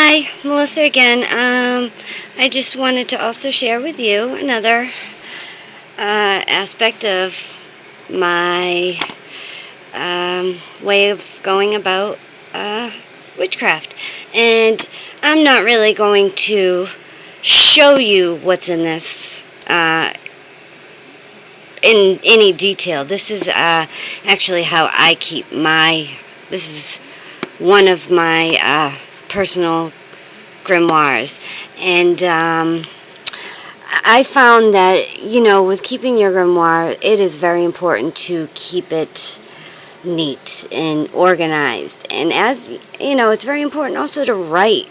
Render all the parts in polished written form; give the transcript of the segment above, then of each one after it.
Hi, Melissa again. I just wanted to also share with you another aspect of my way of going about witchcraft. And I'm not really going to show you what's in this in any detail. This is actually how I keep this is one of my personal grimoires. And I found that, with keeping your grimoire, it is very important to keep it neat and organized. And as it's very important also to write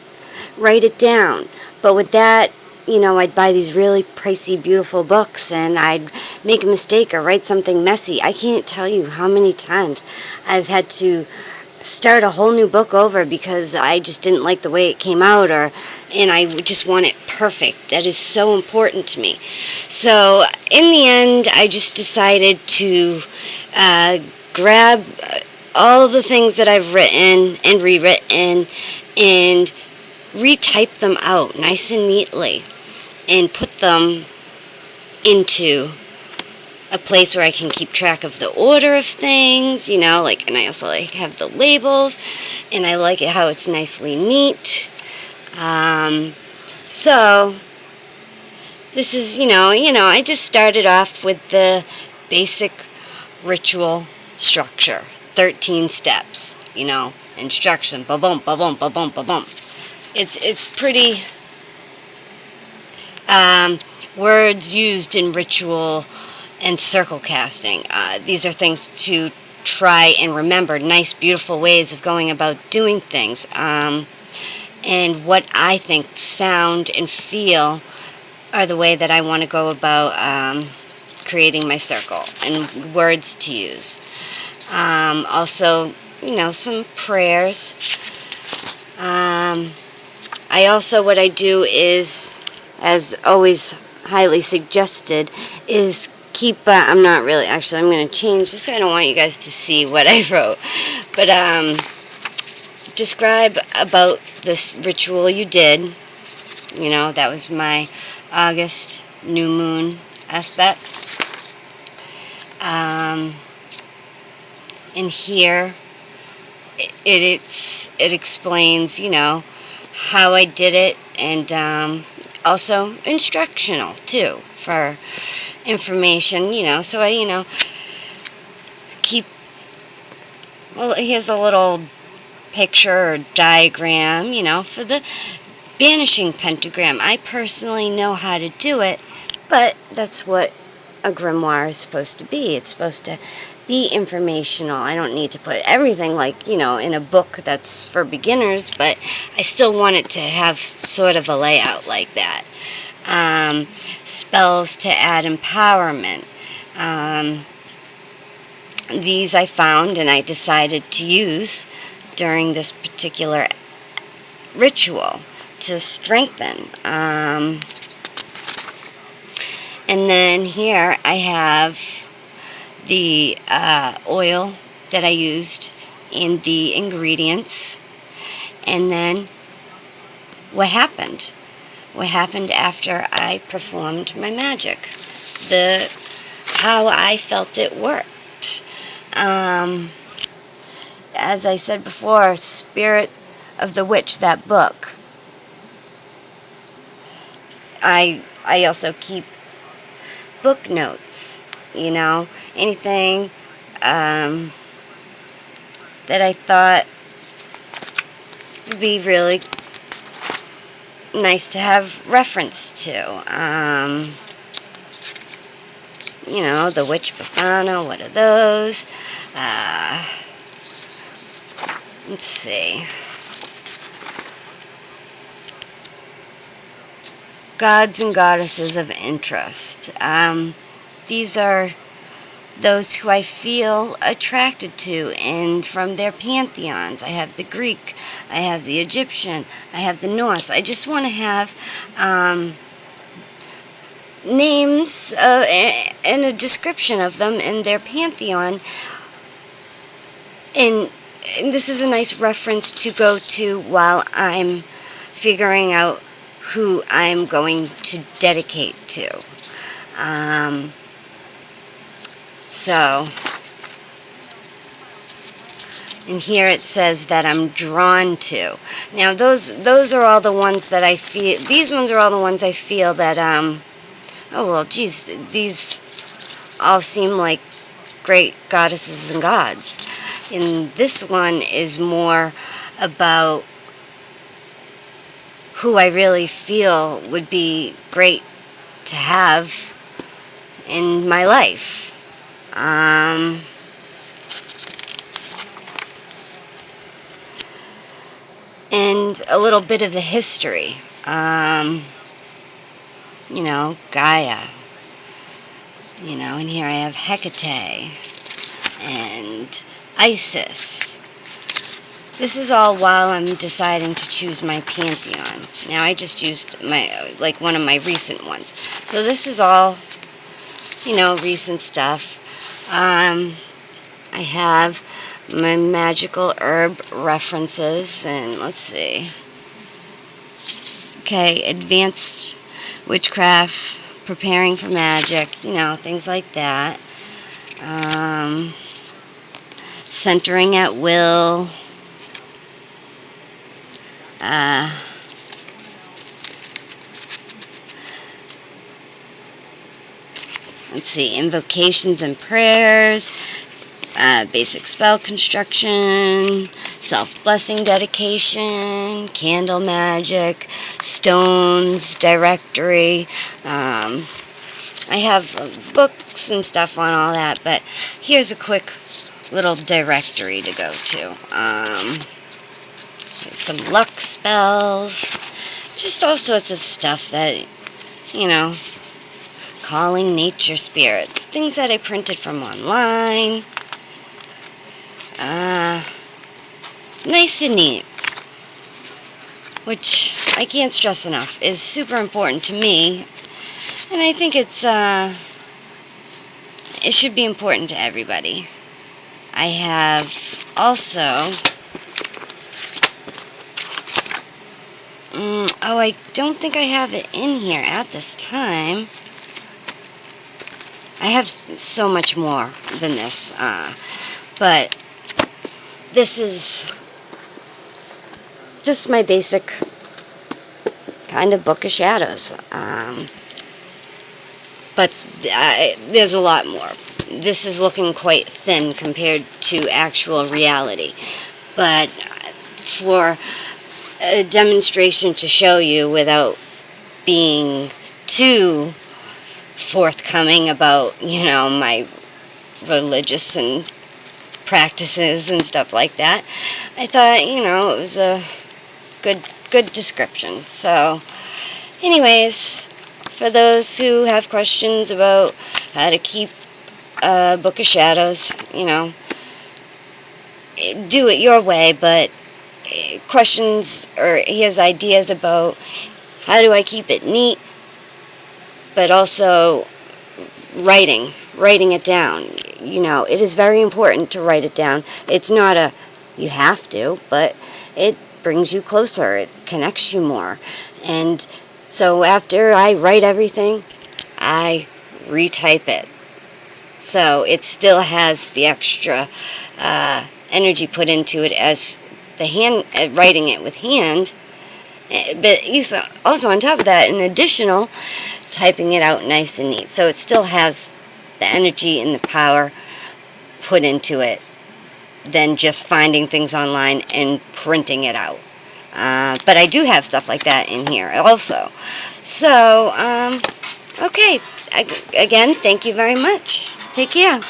it down. But with that, I'd buy these really pricey, beautiful books, and I'd make a mistake or write something messy. I can't tell you how many times I've had to start a whole new book over because I just didn't like the way it came out, and I just want it perfect. That is so important to me. So in the end, I just decided to grab all of the things that I've written and rewritten and retype them out nice and neatly and put them into a place where I can keep track of the order of things, and I also have the labels, and I like it how it's nicely neat. So this is, I just started off with the basic ritual structure, 13 steps, instruction, ba-bum, ba-bum, ba-bum, ba-bum. It's pretty words used in ritual and circle casting. These are things to try and remember, nice, beautiful ways of going about doing things, and what I think sound and feel are the way that I want to go about creating my circle and words to use. Also, some prayers. What I do is, as always highly suggested, is keep, I'm not really, actually I'm going to change this. I don't want you guys to see what I wrote, but describe about this ritual you did. That was my August new moon aspect. In here, it explains, how I did it, and also instructional too for information, so I, keep, well, here's a little picture or diagram, for the banishing pentagram. I personally know how to do it, but that's what a grimoire is supposed to be. It's supposed to be informational. I don't need to put everything in a book that's for beginners, but I still want it to have sort of a layout like that. Spells to add empowerment. These I found and I decided to use during this particular ritual to strengthen. And then here I have the oil that I used in the ingredients, and then what happened after I performed my magic, how I felt it worked. As I said before, Spirit of the Witch, that book. I also keep book notes, anything that I thought would be really nice to have reference to. The Witch Bafana, what are those? Let's see. Gods and goddesses of interest. These are those who I feel attracted to, and from their pantheons. I have the Greek, I have the Egyptian, I have the Norse. I just want to have names and a description of them in their pantheon, and this is a nice reference to go to while I'm figuring out who I'm going to dedicate to. So, and here it says that I'm drawn to. Now, those are all the ones that I feel. These ones are all the ones I feel that oh well, geez, these all seem like great goddesses and gods. And this one is more about who I really feel would be great to have in my life. And a little bit of the history. Gaia. And here I have Hecate and Isis. This is all while I'm deciding to choose my pantheon. Now I just used one of my recent ones. So this is all, recent stuff. I have my magical herb references, and let's see. Okay, advanced witchcraft, preparing for magic, things like that. Centering at will. Let's see, invocations and prayers, basic spell construction, self-blessing dedication, candle magic, stones, directory. I have books and stuff on all that, but here's a quick little directory to go to. Some luck spells, just all sorts of stuff that, calling nature spirits, things that I printed from online. Nice and neat, which I can't stress enough is super important to me, and I think it should be important to everybody. I have also I don't think I have it in here at this time. I have so much more than this, but this is just my basic kind of Book of Shadows. But there's a lot more. This is looking quite thin compared to actual reality. But for a demonstration to show you without being too forthcoming about, my religious and practices and stuff like that, I thought, it was a good description. So, anyways, for those who have questions about how to keep a Book of Shadows, do it your way, but questions or here's ideas about how do I keep it neat, but also writing it down. It is very important to write it down. It's not a you have to, but it brings you closer. It connects you more. And so after I write everything, I retype it. So it still has the extra energy put into it as the hand writing it with hand. But also on top of that, an additional typing it out nice and neat. So it still has the energy and the power put into it than just finding things online and printing it out. But I do have stuff like that in here also. So, okay. Again, thank you very much. Take care.